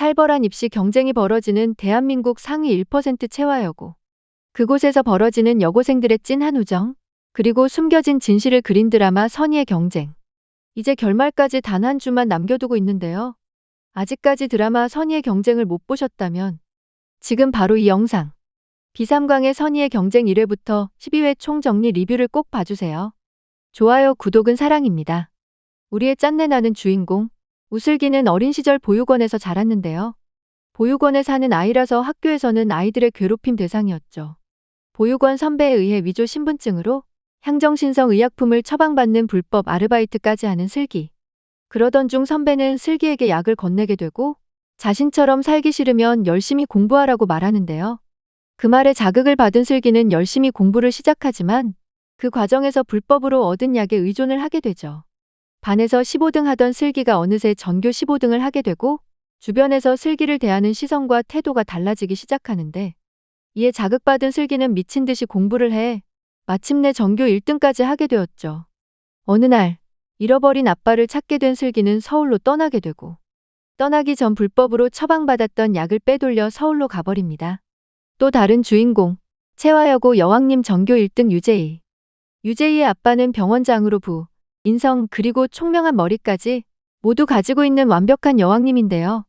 살벌한 입시 경쟁이 벌어지는 대한민국 상위 1% 채화여고. 그곳에서 벌어지는 여고생들의 찐한 우정, 그리고 숨겨진 진실을 그린 드라마 선의의 경쟁. 이제 결말까지 단 한 주만 남겨두고 있는데요. 아직까지 드라마 선의의 경쟁을 못 보셨다면 지금 바로 이 영상 비삼광의 선의의 경쟁 1회부터 12회 총정리 리뷰를 꼭 봐주세요. 좋아요, 구독은 사랑입니다. 우리의 짠내 나는 주인공 우슬기는 어린 시절 보육원에서 자랐는데요. 보육원에 사는 아이라서 학교에서는 아이들의 괴롭힘 대상이었죠. 보육원 선배에 의해 위조 신분증으로 향정신성 의약품을 처방받는 불법 아르바이트까지 하는 슬기. 그러던 중 선배는 슬기에게 약을 건네게 되고 자신처럼 살기 싫으면 열심히 공부하라고 말하는데요. 그 말에 자극을 받은 슬기는 열심히 공부를 시작하지만 그 과정에서 불법으로 얻은 약에 의존을 하게 되죠. 반에서 15등 하던 슬기가 어느새 전교 15등을 하게 되고 주변에서 슬기를 대하는 시선과 태도가 달라지기 시작하는데 이에 자극받은 슬기는 미친 듯이 공부를 해 마침내 전교 1등까지 하게 되었죠. 어느 날 잃어버린 아빠를 찾게 된 슬기는 서울로 떠나게 되고 떠나기 전 불법으로 처방받았던 약을 빼돌려 서울로 가버립니다. 또 다른 주인공 채화여고 여왕님 전교 1등 유재희. 유재희의 아빠는 병원장으로 인성 그리고 총명한 머리까지 모두 가지고 있는 완벽한 여왕님인데요.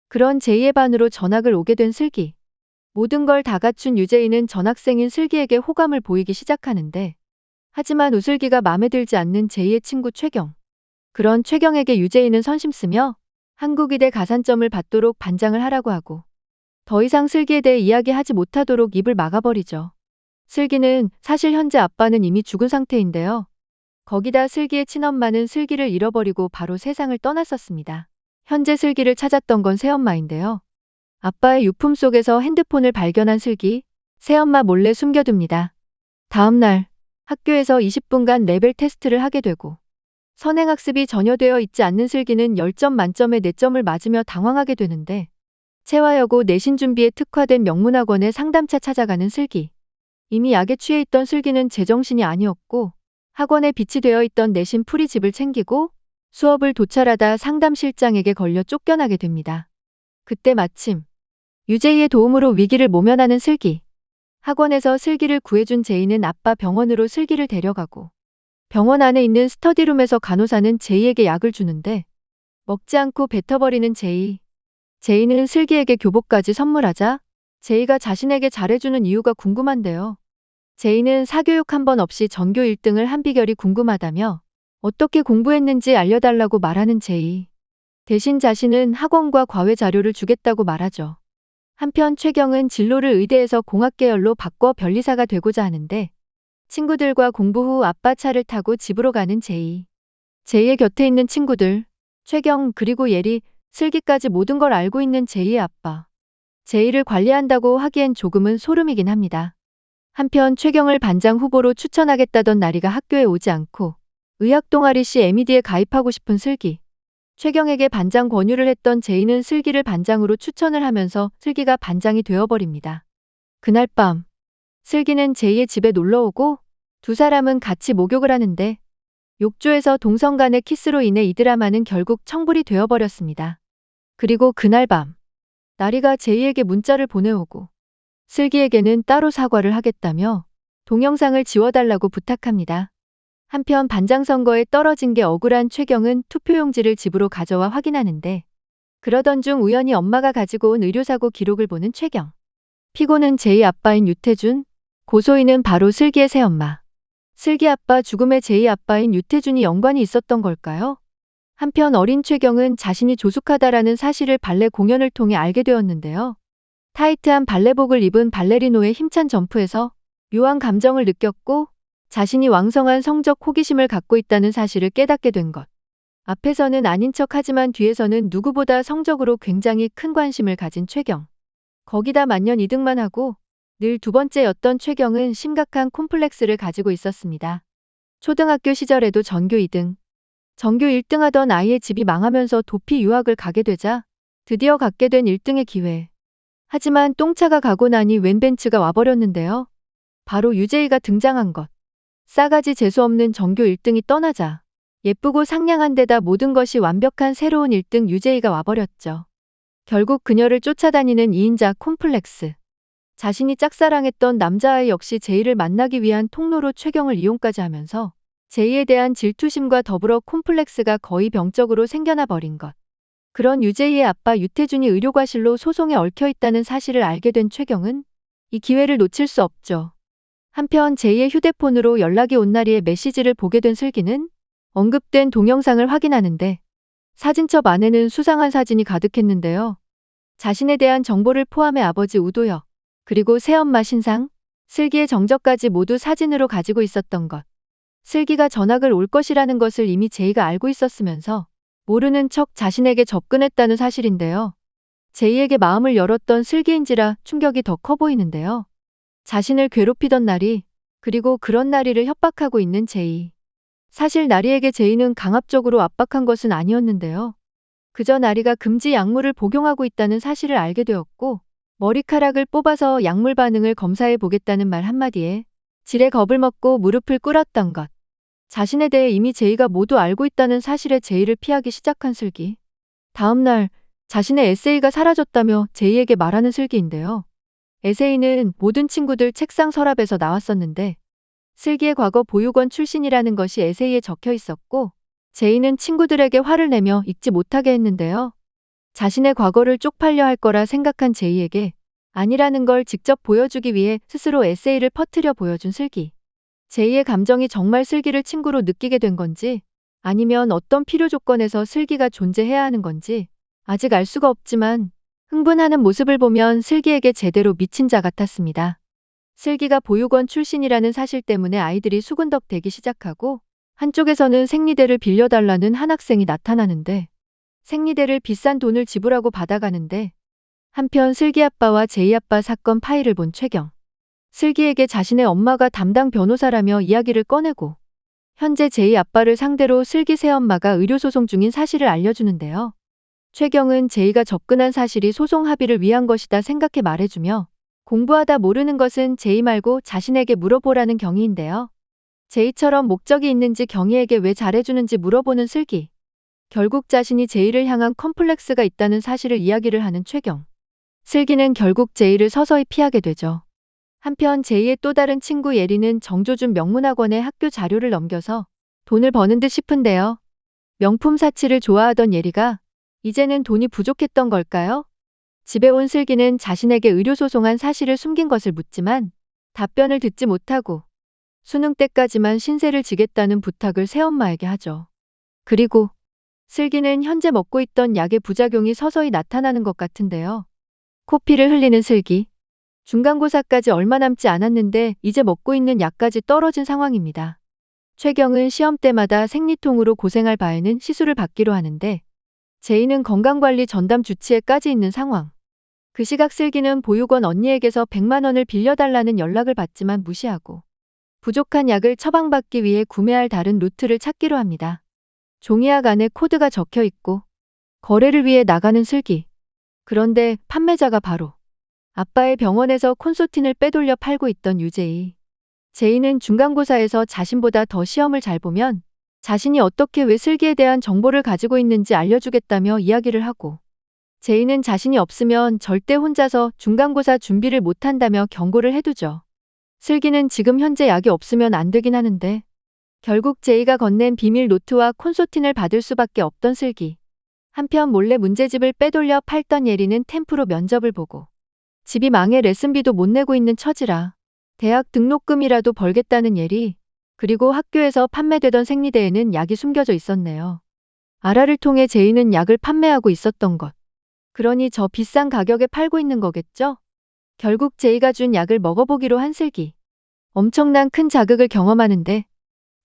그런 제이의 반으로 전학을 오게 된 슬기. 모든 걸 다 갖춘 유재희는 전학생인 슬기에게 호감을 보이기 시작하는데 하지만 우슬기가 마음에 들지 않는 제이의 친구 최경. 그런 최경에게 유재희는 선심쓰며 한국이대 가산점을 받도록 반장을 하라고 하고 더 이상 슬기에 대해 이야기하지 못하도록 입을 막아버리죠. 슬기는 사실 현재 아빠는 이미 죽은 상태인데요. 거기다 슬기의 친엄마는 슬기를 잃어버리고 바로 세상을 떠났었습니다. 현재 슬기를 찾았던 건 새엄마인데요. 아빠의 유품 속에서 핸드폰을 발견한 슬기, 새엄마 몰래 숨겨둡니다. 다음 날 학교에서 20분간 레벨 테스트를 하게 되고 선행학습이 전혀 되어 있지 않는 슬기는 10점 만점에 4점을 맞으며 당황하게 되는데 채화여고 내신 준비에 특화된 명문학원에 상담차 찾아가는 슬기. 이미 약에 취해 있던 슬기는 제정신이 아니었고 학원에 비치되어 있던 내신 풀이집을 챙기고 수업을 도찰하다 상담실장에게 걸려 쫓겨나게 됩니다. 그때 마침 유재희의 도움으로 위기를 모면하는 슬기. 학원에서 슬기를 구해준 제이는 아빠 병원으로 슬기를 데려가고 병원 안에 있는 스터디룸에서 간호사는 제이에게 약을 주는데 먹지 않고 뱉어버리는 제이. 제이는 슬기에게 교복까지 선물하자 제이가 자신에게 잘해주는 이유가 궁금한데요. 제이는 사교육 한 번 없이 전교 1등을 한 비결이 궁금하다며 어떻게 공부했는지 알려달라고 말하는 제이. 대신 자신은 학원과 과외 자료를 주겠다고 말하죠. 한편 최경은 진로를 의대에서 공학계열로 바꿔 변리사가 되고자 하는데 친구들과 공부 후 아빠 차를 타고 집으로 가는 제이. 제이의 곁에 있는 친구들, 최경 그리고 예리, 슬기까지 모든 걸 알고 있는 제이의 아빠. 제이를 관리한다고 하기엔 조금은 소름이긴 합니다. 한편 최경을 반장 후보로 추천하겠다던 나리가 학교에 오지 않고 의학 동아리 CMED에 가입하고 싶은 슬기. 최경에게 반장 권유를 했던 제이는 슬기를 반장으로 추천을 하면서 슬기가 반장이 되어버립니다. 그날 밤 슬기는 제이의 집에 놀러오고 두 사람은 같이 목욕을 하는데 욕조에서 동성 간의 키스로 인해 이 드라마는 결국 청불이 되어버렸습니다. 그리고 그날 밤 나리가 제이에게 문자를 보내오고 슬기에게는 따로 사과를 하겠다며 동영상을 지워달라고 부탁합니다. 한편 반장 선거에 떨어진 게 억울한 최경은 투표용지를 집으로 가져와 확인하는데 그러던 중 우연히 엄마가 가지고 온 의료사고 기록을 보는 최경. 피고는 제이 아빠인 유태준, 고소인은 바로 슬기의 새엄마. 슬기 아빠 죽음에 제이 아빠인 유태준이 연관이 있었던 걸까요? 한편 어린 최경은 자신이 조숙하다라는 사실을 발레 공연을 통해 알게 되었는데요. 타이트한 발레복을 입은 발레리노의 힘찬 점프에서 묘한 감정을 느꼈고 자신이 왕성한 성적 호기심을 갖고 있다는 사실을 깨닫게 된 것. 앞에서는 아닌 척하지만 뒤에서는 누구보다 성적으로 굉장히 큰 관심을 가진 최경. 거기다 만년 2등만 하고 늘 두 번째였던 최경은 심각한 콤플렉스를 가지고 있었습니다. 초등학교 시절에도 전교 2등. 전교 1등 하던 아이의 집이 망하면서 도피 유학을 가게 되자 드디어 갖게 된 1등의 기회. 하지만 똥차가 가고 나니 웬 벤츠가 와버렸는데요. 바로 유재희가 등장한 것. 싸가지 재수없는 전교 1등이 떠나자 예쁘고 상냥한 데다 모든 것이 완벽한 새로운 1등 유재희가 와버렸죠. 결국 그녀를 쫓아다니는 이인자 콤플렉스. 자신이 짝사랑했던 남자아이 역시 제이를 만나기 위한 통로로 최경을 이용까지 하면서 제이에 대한 질투심과 더불어 콤플렉스가 거의 병적으로 생겨나 버린 것. 그런 유제이의 아빠 유태준이 의료과실로 소송에 얽혀 있다는 사실을 알게 된 최경은 이 기회를 놓칠 수 없죠. 한편 제이의 휴대폰으로 연락이 온 날의 메시지를 보게 된 슬기는 언급된 동영상을 확인하는데 사진첩 안에는 수상한 사진이 가득했는데요. 자신에 대한 정보를 포함해 아버지 우도혁, 그리고 새엄마 신상, 슬기의 정적까지 모두 사진으로 가지고 있었던 것. 슬기가 전학을 올 것이라는 것을 이미 제이가 알고 있었으면서 모르는 척 자신에게 접근했다는 사실인데요. 제이에게 마음을 열었던 슬기인지라 충격이 더 커 보이는데요. 자신을 괴롭히던 나리, 그리고 그런 나리를 협박하고 있는 제이. 사실 나리에게 제이는 강압적으로 압박한 것은 아니었는데요. 그저 나리가 금지 약물을 복용하고 있다는 사실을 알게 되었고 머리카락을 뽑아서 약물 반응을 검사해 보겠다는 말 한마디에 지레 겁을 먹고 무릎을 꿇었던 것. 자신에 대해 이미 제이가 모두 알고 있다는 사실에 제이를 피하기 시작한 슬기. 다음 날 자신의 에세이가 사라졌다며 제이에게 말하는 슬기인데요. 에세이는 모든 친구들 책상 서랍에서 나왔었는데 슬기의 과거 보육원 출신이라는 것이 에세이에 적혀 있었고 제이는 친구들에게 화를 내며 읽지 못하게 했는데요. 자신의 과거를 쪽팔려 할 거라 생각한 제이에게 아니라는 걸 직접 보여주기 위해 스스로 에세이를 퍼뜨려 보여준 슬기. 제이의 감정이 정말 슬기를 친구로 느끼게 된 건지 아니면 어떤 필요 조건에서 슬기가 존재해야 하는 건지 아직 알 수가 없지만 흥분하는 모습을 보면 슬기에게 제대로 미친 자 같았습니다. 슬기가 보육원 출신이라는 사실 때문에 아이들이 수군덕 대기 시작하고 한쪽에서는 생리대를 빌려달라는 한 학생이 나타나는데 생리대를 비싼 돈을 지불하고 받아가는데 한편 슬기 아빠와 제이 아빠 사건 파일을 본 최경. 슬기에게 자신의 엄마가 담당 변호사라며 이야기를 꺼내고 현재 제이 아빠를 상대로 슬기 새엄마가 의료소송 중인 사실을 알려주는데요. 최경은 제이가 접근한 사실이 소송 합의를 위한 것이다 생각해 말해주며 공부하다 모르는 것은 제이 말고 자신에게 물어보라는 경위인데요. 제이처럼 목적이 있는지 경희에게 왜 잘해주는지 물어보는 슬기. 결국 자신이 제이를 향한 컴플렉스가 있다는 사실을 이야기를 하는 최경. 슬기는 결국 제이를 서서히 피하게 되죠. 한편 제이의 또 다른 친구 예리는 정조준 명문학원에 학교 자료를 넘겨서 돈을 버는 듯 싶은데요. 명품 사치를 좋아하던 예리가 이제는 돈이 부족했던 걸까요? 집에 온 슬기는 자신에게 의료소송한 사실을 숨긴 것을 묻지만 답변을 듣지 못하고 수능 때까지만 신세를 지겠다는 부탁을 새엄마에게 하죠. 그리고 슬기는 현재 먹고 있던 약의 부작용이 서서히 나타나는 것 같은데요. 코피를 흘리는 슬기. 중간고사까지 얼마 남지 않았는데 이제 먹고 있는 약까지 떨어진 상황입니다. 최경은 시험 때마다 생리통으로 고생할 바에는 시술을 받기로 하는데 제이는 건강관리 전담 주치의까지 있는 상황. 그 시각 슬기는 보육원 언니에게서 100만 원을 빌려달라는 연락을 받지만 무시하고 부족한 약을 처방받기 위해 구매할 다른 루트를 찾기로 합니다. 종이약 안에 코드가 적혀 있고 거래를 위해 나가는 슬기. 그런데 판매자가 바로 아빠의 병원에서 콘소틴을 빼돌려 팔고 있던 유제이. 제이는 중간고사에서 자신보다 더 시험을 잘 보면 자신이 어떻게 왜 슬기에 대한 정보를 가지고 있는지 알려주겠다며 이야기를 하고 제이는 자신이 없으면 절대 혼자서 중간고사 준비를 못한다며 경고를 해두죠. 슬기는 지금 현재 약이 없으면 안 되긴 하는데 결국 제이가 건넨 비밀 노트와 콘소틴을 받을 수밖에 없던 슬기. 한편 몰래 문제집을 빼돌려 팔던 예리는 템프로 면접을 보고 집이 망해 레슨비도 못 내고 있는 처지라 대학 등록금이라도 벌겠다는 예리. 그리고 학교에서 판매되던 생리대에는 약이 숨겨져 있었네요. 아라를 통해 제이는 약을 판매하고 있었던 것. 그러니 저 비싼 가격에 팔고 있는 거겠죠? 결국 제이가 준 약을 먹어보기로 한 슬기. 엄청난 큰 자극을 경험하는데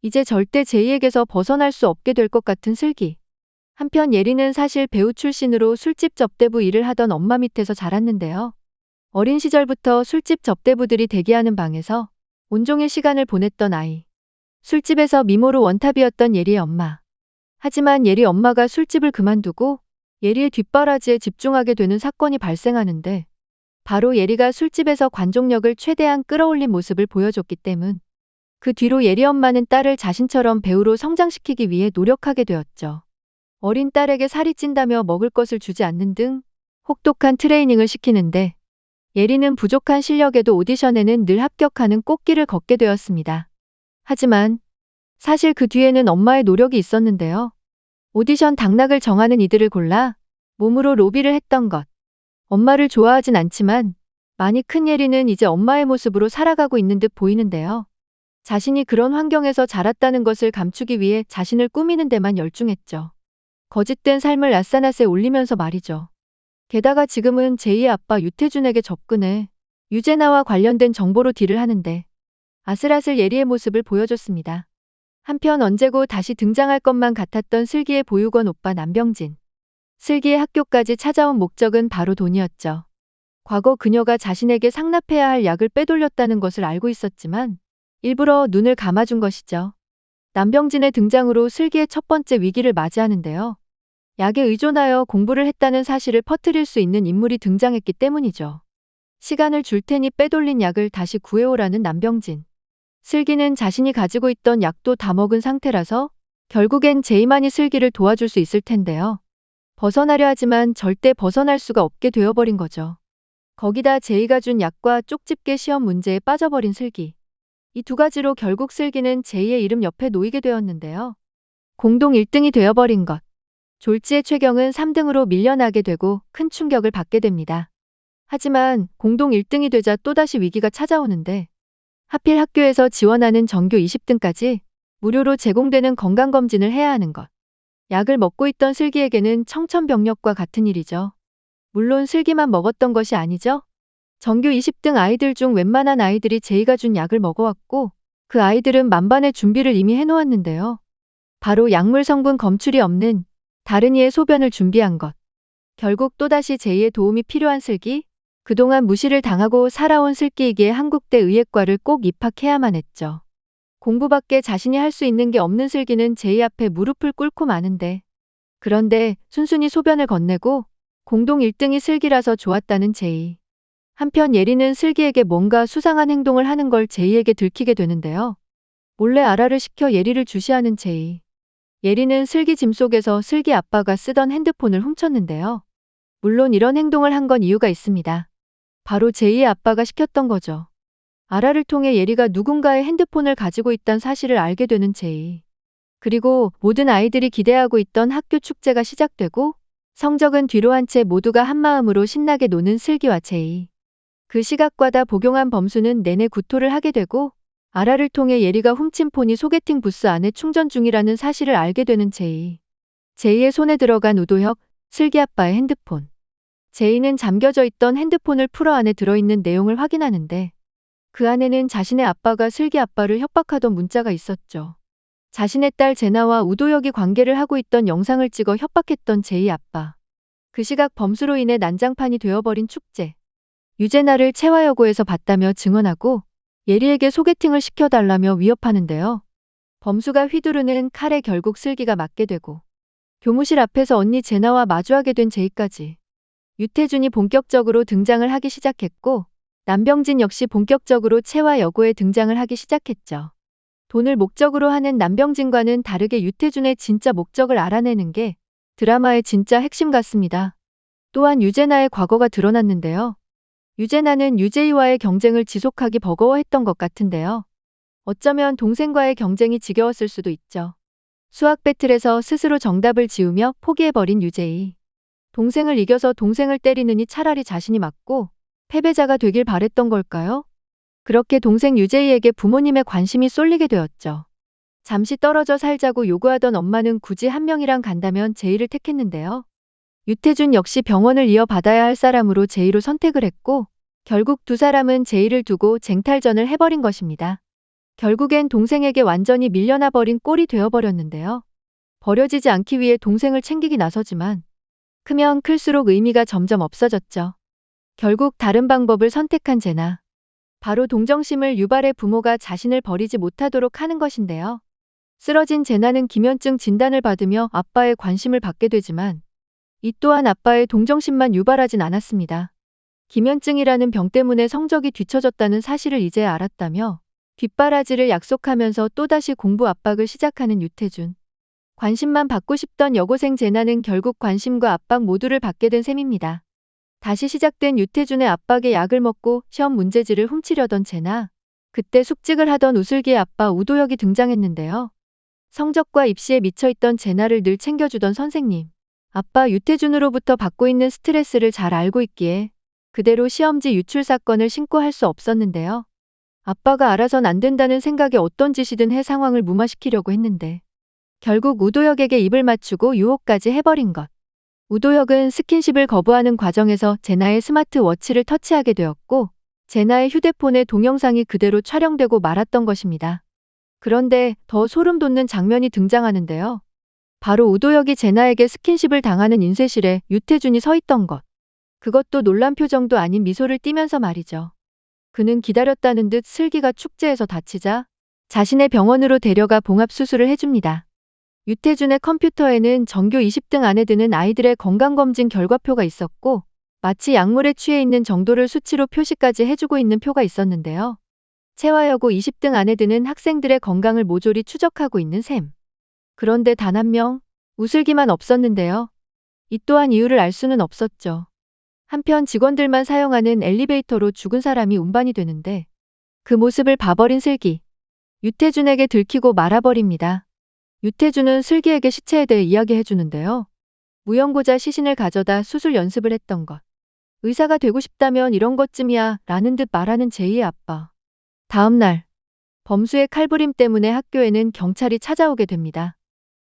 이제 절대 제이에게서 벗어날 수 없게 될 것 같은 슬기. 한편 예리는 사실 배우 출신으로 술집 접대부 일을 하던 엄마 밑에서 자랐는데요. 어린 시절부터 술집 접대부들이 대기하는 방에서 온종일 시간을 보냈던 아이. 술집에서 미모로 원탑이었던 예리의 엄마. 하지만 예리 엄마가 술집을 그만두고 예리의 뒷바라지에 집중하게 되는 사건이 발생하는데 바로 예리가 술집에서 관종력을 최대한 끌어올린 모습을 보여줬기 때문. 그 뒤로 예리 엄마는 딸을 자신처럼 배우로 성장시키기 위해 노력하게 되었죠. 어린 딸에게 살이 찐다며 먹을 것을 주지 않는 등 혹독한 트레이닝을 시키는데 예리는 부족한 실력에도 오디션에는 늘 합격하는 꽃길을 걷게 되었습니다. 하지만 사실 그 뒤에는 엄마의 노력이 있었는데요. 오디션 당락을 정하는 이들을 골라 몸으로 로비를 했던 것. 엄마를 좋아하진 않지만 많이 큰 예리는 이제 엄마의 모습으로 살아가고 있는 듯 보이는데요. 자신이 그런 환경에서 자랐다는 것을 감추기 위해 자신을 꾸미는 데만 열중했죠. 거짓된 삶을 앗사낫에 올리면서 말이죠. 게다가 지금은 제2의 아빠 유태준에게 접근해 유재나와 관련된 정보로 딜을 하는데 아슬아슬 예리의 모습을 보여줬습니다. 한편 언제고 다시 등장할 것만 같았던 슬기의 보육원 오빠 남병진. 슬기의 학교까지 찾아온 목적은 바로 돈이었죠. 과거 그녀가 자신에게 상납해야 할 약을 빼돌렸다는 것을 알고 있었지만 일부러 눈을 감아준 것이죠. 남병진의 등장으로 슬기의 첫 번째 위기를 맞이하는데요. 약에 의존하여 공부를 했다는 사실을 퍼뜨릴 수 있는 인물이 등장했기 때문이죠. 시간을 줄 테니 빼돌린 약을 다시 구해오라는 남병진. 슬기는 자신이 가지고 있던 약도 다 먹은 상태라서 결국엔 제이만이 슬기를 도와줄 수 있을 텐데요. 벗어나려 하지만 절대 벗어날 수가 없게 되어버린 거죠. 거기다 제이가 준 약과 쪽집게 시험 문제에 빠져버린 슬기. 이 두 가지로 결국 슬기는 제이의 이름 옆에 놓이게 되었는데요. 공동 1등이 되어버린 것. 졸지의 최경은 3등으로 밀려나게 되고 큰 충격을 받게 됩니다. 하지만 공동 1등이 되자 또다시 위기가 찾아오는데 하필 학교에서 지원하는 전교 20등까지 무료로 제공되는 건강검진을 해야 하는 것. 약을 먹고 있던 슬기에게는 청천벽력과 같은 일이죠. 물론 슬기만 먹었던 것이 아니죠. 전교 20등 아이들 중 웬만한 아이들이 제이가 준 약을 먹어왔고 그 아이들은 만반의 준비를 이미 해놓았는데요. 바로 약물 성분 검출이 없는 다른 이의 소변을 준비한 것. 결국 또다시 제이의 도움이 필요한 슬기. 그동안 무시를 당하고 살아온 슬기이기에 한국대 의예과를 꼭 입학해야만 했죠. 공부밖에 자신이 할 수 있는 게 없는 슬기는 제이 앞에 무릎을 꿇고 마는데 그런데 순순히 소변을 건네고 공동 1등이 슬기라서 좋았다는 제이. 한편 예리는 슬기에게 뭔가 수상한 행동을 하는 걸 제이에게 들키게 되는데요. 몰래 아라를 시켜 예리를 주시하는 제이. 예리는 슬기 짐 속에서 슬기 아빠가 쓰던 핸드폰을 훔쳤는데요. 물론 이런 행동을 한 건 이유가 있습니다. 바로 제이의 아빠가 시켰던 거죠. 아라를 통해 예리가 누군가의 핸드폰을 가지고 있다는 사실을 알게 되는 제이. 그리고 모든 아이들이 기대하고 있던 학교 축제가 시작되고 성적은 뒤로 한 채 모두가 한마음으로 신나게 노는 슬기와 제이. 그 시각과다 복용한 범수는 내내 구토를 하게 되고 아라를 통해 예리가 훔친 폰이 소개팅 부스 안에 충전 중이라는 사실을 알게 되는 제이. 제이의 손에 들어간 우도혁, 슬기 아빠의 핸드폰. 제이는 잠겨져 있던 핸드폰을 풀어 안에 들어있는 내용을 확인하는데 그 안에는 자신의 아빠가 슬기 아빠를 협박하던 문자가 있었죠. 자신의 딸 제나와 우도혁이 관계를 하고 있던 영상을 찍어 협박했던 제이 아빠. 그 시각 범수로 인해 난장판이 되어버린 축제. 유재나를 채화여고에서 봤다며 증언하고 예리에게 소개팅을 시켜달라며 위협하는데요. 범수가 휘두르는 칼에 결국 슬기가 맞게 되고 교무실 앞에서 언니 제나와 마주하게 된 제이까지. 유태준이 본격적으로 등장을 하기 시작했고 남병진 역시 본격적으로 채화여고에 등장을 하기 시작했죠. 돈을 목적으로 하는 남병진과는 다르게 유태준의 진짜 목적을 알아내는 게 드라마의 진짜 핵심 같습니다. 또한 유재나의 과거가 드러났는데요. 유재나는 유재이와의 경쟁을 지속하기 버거워했던 것 같은데요. 어쩌면 동생과의 경쟁이 지겨웠을 수도 있죠. 수학 배틀에서 스스로 정답을 지우며 포기해버린 유재이. 동생을 이겨서 동생을 때리느니 차라리 자신이 맞고 패배자가 되길 바랬던 걸까요? 그렇게 동생 유재이에게 부모님의 관심이 쏠리게 되었죠. 잠시 떨어져 살자고 요구하던 엄마는 굳이 한 명이랑 간다면 제이를 택했는데요. 유태준 역시 병원을 이어받아야 할 사람으로 제이로 선택을 했고 결국 두 사람은 제이를 두고 쟁탈전을 해버린 것입니다. 결국엔 동생에게 완전히 밀려나 버린 꼴이 되어버렸는데요. 버려지지 않기 위해 동생을 챙기기 나서지만 크면 클수록 의미가 점점 없어졌죠. 결국 다른 방법을 선택한 제나. 바로 동정심을 유발해 부모가 자신을 버리지 못하도록 하는 것인데요. 쓰러진 제나는 기면증 진단을 받으며 아빠의 관심을 받게 되지만 이 또한 아빠의 동정심만 유발하진 않았습니다. 기면증이라는 병 때문에 성적이 뒤처졌다는 사실을 이제야 알았다며 뒷바라지를 약속하면서 또다시 공부 압박을 시작하는 유태준. 관심만 받고 싶던 여고생 제나는 결국 관심과 압박 모두를 받게 된 셈입니다. 다시 시작된 유태준의 압박에 약을 먹고 시험 문제지를 훔치려던 제나. 그때 숙직을 하던 우슬기의 아빠 우도혁이 등장했는데요. 성적과 입시에 미쳐있던 제나를 늘 챙겨주던 선생님. 아빠 유태준으로부터 받고 있는 스트레스를 잘 알고 있기에 그대로 시험지 유출 사건을 신고할 수 없었는데요. 아빠가 알아선 안 된다는 생각에 어떤 짓이든 해 상황을 무마시키려고 했는데 결국 우도혁에게 입을 맞추고 유혹까지 해버린 것. 우도혁은 스킨십을 거부하는 과정에서 제나의 스마트워치를 터치하게 되었고 제나의 휴대폰에 동영상이 그대로 촬영되고 말았던 것입니다. 그런데 더 소름 돋는 장면이 등장하는데요. 바로 우도혁이 제나에게 스킨십을 당하는 인쇄실에 유태준이 서 있던 것. 그것도 놀란 표정도 아닌 미소를 띠면서 말이죠. 그는 기다렸다는 듯 슬기가 축제에서 다치자 자신의 병원으로 데려가 봉합수술을 해줍니다. 유태준의 컴퓨터에는 전교 20등 안에 드는 아이들의 건강검진 결과표가 있었고 마치 약물에 취해 있는 정도를 수치로 표시까지 해주고 있는 표가 있었는데요. 체화여고 20등 안에 드는 학생들의 건강을 모조리 추적하고 있는 셈. 그런데 단 한 명, 우슬기만 없었는데요. 이 또한 이유를 알 수는 없었죠. 한편 직원들만 사용하는 엘리베이터로 죽은 사람이 운반이 되는데 그 모습을 봐버린 슬기. 유태준에게 들키고 말아버립니다. 유태준은 슬기에게 시체에 대해 이야기해주는데요. 무연고자 시신을 가져다 수술 연습을 했던 것. 의사가 되고 싶다면 이런 것쯤이야 라는 듯 말하는 제이의 아빠. 다음 날 범수의 칼부림 때문에 학교에는 경찰이 찾아오게 됩니다.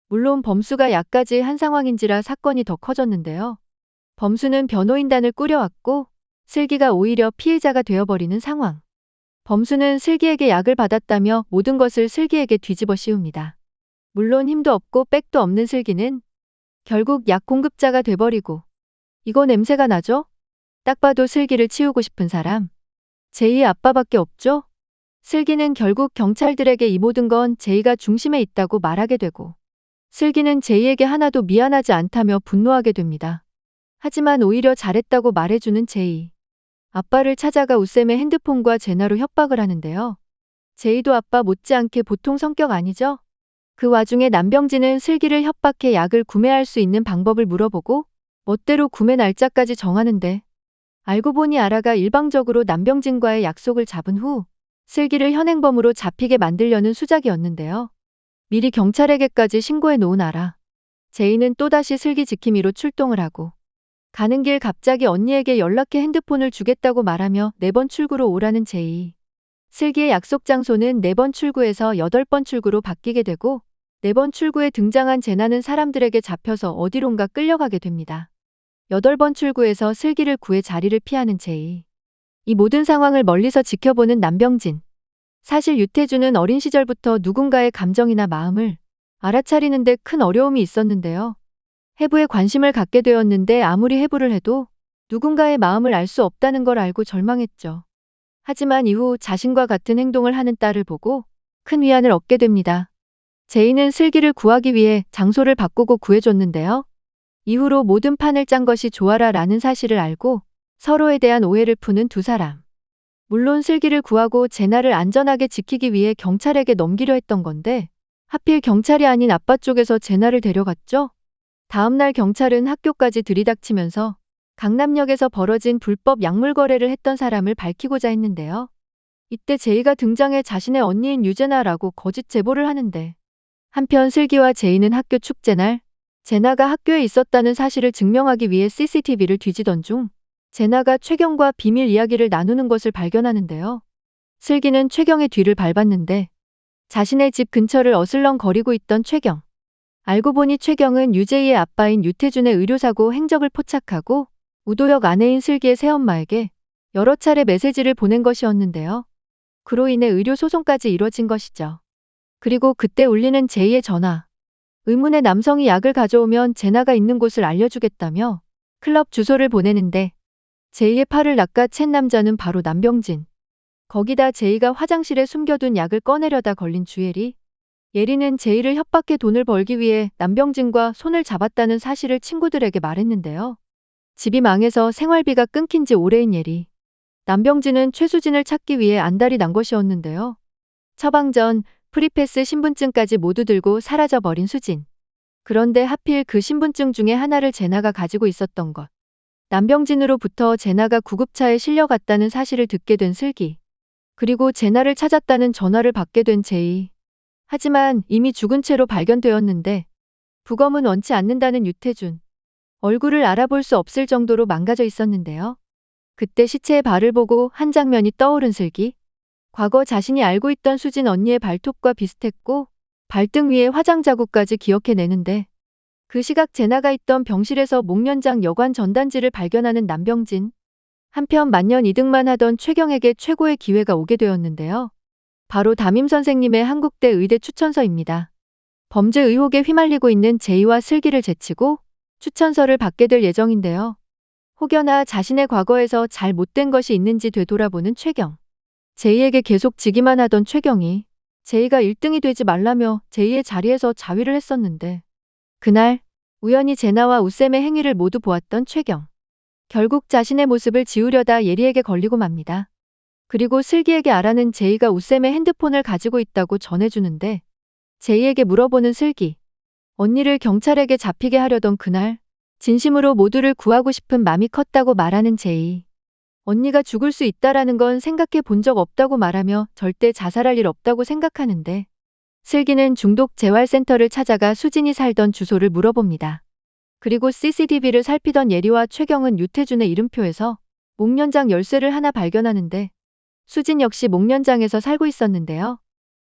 물론 범수가 약까지 한 상황인지라 사건이 더 커졌는데요. 범수는 변호인단을 꾸려왔고 슬기가 오히려 피해자가 되어버리는 상황. 범수는 슬기에게 약을 받았다며 모든 것을 슬기에게 뒤집어 씌웁니다. 물론 힘도 없고 백도 없는 슬기는 결국 약 공급자가 돼버리고 이거 냄새가 나죠? 딱 봐도 슬기를 치우고 싶은 사람. 제이의 아빠밖에 없죠? 슬기는 결국 경찰들에게 이 모든 건 제이가 중심에 있다고 말하게 되고 슬기는 제이에게 하나도 미안하지 않다며 분노하게 됩니다. 하지만 오히려 잘했다고 말해주는 제이. 아빠를 찾아가 우쌤의 핸드폰과 전화로 협박을 하는데요. 제이도 아빠 못지않게 보통 성격 아니죠? 그 와중에 남병진은 슬기를 협박해 약을 구매할 수 있는 방법을 물어보고 멋대로 구매 날짜까지 정하는데 알고 보니 아라가 일방적으로 남병진과의 약속을 잡은 후 슬기를 현행범으로 잡히게 만들려는 수작이었는데요. 미리 경찰에게까지 신고해 놓은 아라. 제이는 또다시 슬기 지킴이로 출동을 하고 가는 길 갑자기 언니에게 연락해 핸드폰을 주겠다고 말하며 4번 출구로 오라는 제이. 슬기의 약속 장소는 4번 출구에서 8번 출구로 바뀌게 되고 4번 출구에 등장한 제나는 사람들에게 잡혀서 어디론가 끌려가게 됩니다. 8번 출구에서 슬기를 구해 자리를 피하는 제이. 이 모든 상황을 멀리서 지켜보는 남병진. 사실 유태준은 어린 시절부터 누군가의 감정이나 마음을 알아차리는데 큰 어려움이 있었는데요. 해부에 관심을 갖게 되었는데 아무리 해부를 해도 누군가의 마음을 알 수 없다는 걸 알고 절망했죠. 하지만 이후 자신과 같은 행동을 하는 딸을 보고 큰 위안을 얻게 됩니다. 제이는 슬기를 구하기 위해 장소를 바꾸고 구해줬는데요. 이후로 모든 판을 짠 것이 조아라 라는 사실을 알고 서로에 대한 오해를 푸는 두 사람. 물론 슬기를 구하고 제나를 안전하게 지키기 위해 경찰에게 넘기려 했던 건데 하필 경찰이 아닌 아빠 쪽에서 제나를 데려갔죠. 다음날 경찰은 학교까지 들이닥치면서 강남역에서 벌어진 불법 약물 거래를 했던 사람을 밝히고자 했는데요. 이때 제이가 등장해 자신의 언니인 유제나라고 거짓 제보를 하는데 한편 슬기와 제이는 학교 축제날 제나가 학교에 있었다는 사실을 증명하기 위해 CCTV를 뒤지던 중 제나가 최경과 비밀 이야기를 나누는 것을 발견하는데요. 슬기는 최경의 뒤를 밟았는데 자신의 집 근처를 어슬렁거리고 있던 최경. 알고 보니 최경은 유제이의 아빠인 유태준의 의료사고 행적을 포착하고 우도혁 아내인 슬기의 새엄마에게 여러 차례 메시지를 보낸 것이었는데요. 그로 인해 의료 소송까지 이뤄진 것이죠. 그리고 그때 울리는 제이의 전화. 의문의 남성이 약을 가져오면 제나가 있는 곳을 알려주겠다며 클럽 주소를 보내는데 제이의 팔을 낚아챈 남자는 바로 남병진. 거기다 제이가 화장실에 숨겨둔 약을 꺼내려다 걸린 주예리. 예리는 제이를 협박해 돈을 벌기 위해 남병진과 손을 잡았다는 사실을 친구들에게 말했는데요. 집이 망해서 생활비가 끊긴 지 오래인 예리. 남병진은 최수진을 찾기 위해 안달이 난 것이었는데요. 처방전, 프리패스 신분증까지 모두 들고 사라져버린 수진. 그런데 하필 그 신분증 중에 하나를 제나가 가지고 있었던 것. 남병진으로부터 제나가 구급차에 실려갔다는 사실을 듣게 된 슬기. 그리고 제나를 찾았다는 전화를 받게 된 제이. 하지만 이미 죽은 채로 발견되었는데 부검은 원치 않는다는 유태준. 얼굴을 알아볼 수 없을 정도로 망가져 있었는데요. 그때 시체의 발을 보고 한 장면이 떠오른 슬기. 과거 자신이 알고 있던 수진 언니의 발톱과 비슷했고 발등 위에 화장 자국까지 기억해내는데 그 시각 제나가 있던 병실에서 목련장 여관 전단지를 발견하는 남병진. 한편 만년 2등만 하던 최경에게 최고의 기회가 오게 되었는데요. 바로 담임 선생님의 한국대 의대 추천서입니다. 범죄 의혹에 휘말리고 있는 제이와 슬기를 제치고 추천서를 받게 될 예정인데요. 혹여나 자신의 과거에서 잘 못된 것이 있는지 되돌아보는 최경. 제이에게 계속 지기만 하던 최경이 제이가 1등이 되지 말라며 제이의 자리에서 자위를 했었는데 그날 우연히 제나와 우쌤의 행위를 모두 보았던 최경. 결국 자신의 모습을 지우려다 예리에게 걸리고 맙니다. 그리고 슬기에게 알아는 제이가 우쌤의 핸드폰을 가지고 있다고 전해주는데 제이에게 물어보는 슬기. 언니를 경찰에게 잡히게 하려던 그날 진심으로 모두를 구하고 싶은 맘이 컸다고 말하는 제이. 언니가 죽을 수 있다라는 건 생각해 본 적 없다고 말하며 절대 자살할 일 없다고 생각하는데 슬기는 중독 재활센터를 찾아가 수진이 살던 주소를 물어봅니다. 그리고 CCTV를 살피던 예리와 최경은 유태준의 이름표에서 목련장 열쇠를 하나 발견하는데 수진 역시 목련장에서 살고 있었는데요.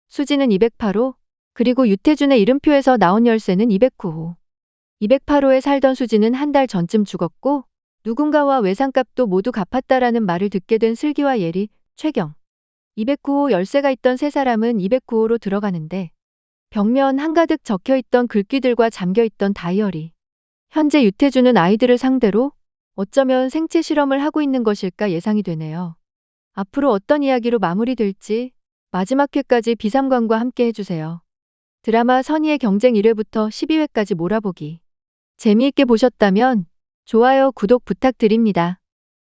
수진은 208호, 그리고 유태준의 이름표에서 나온 열쇠는 209호. 208호에 살던 수진은 한 달 전쯤 죽었고 누군가와 외상값도 모두 갚았다라는 말을 듣게 된 슬기와 예리, 최경. 209호 열쇠가 있던 세 사람은 209호로 들어가는데 벽면 한가득 적혀있던 글귀들과 잠겨있던 다이어리. 현재 유태준은 아이들을 상대로 어쩌면 생체 실험을 하고 있는 것일까 예상이 되네요. 앞으로 어떤 이야기로 마무리될지 마지막 회까지 비삼관과 함께 해주세요. 드라마 선의의 경쟁 1회부터 12회까지 몰아보기. 재미있게 보셨다면 좋아요, 구독 부탁드립니다.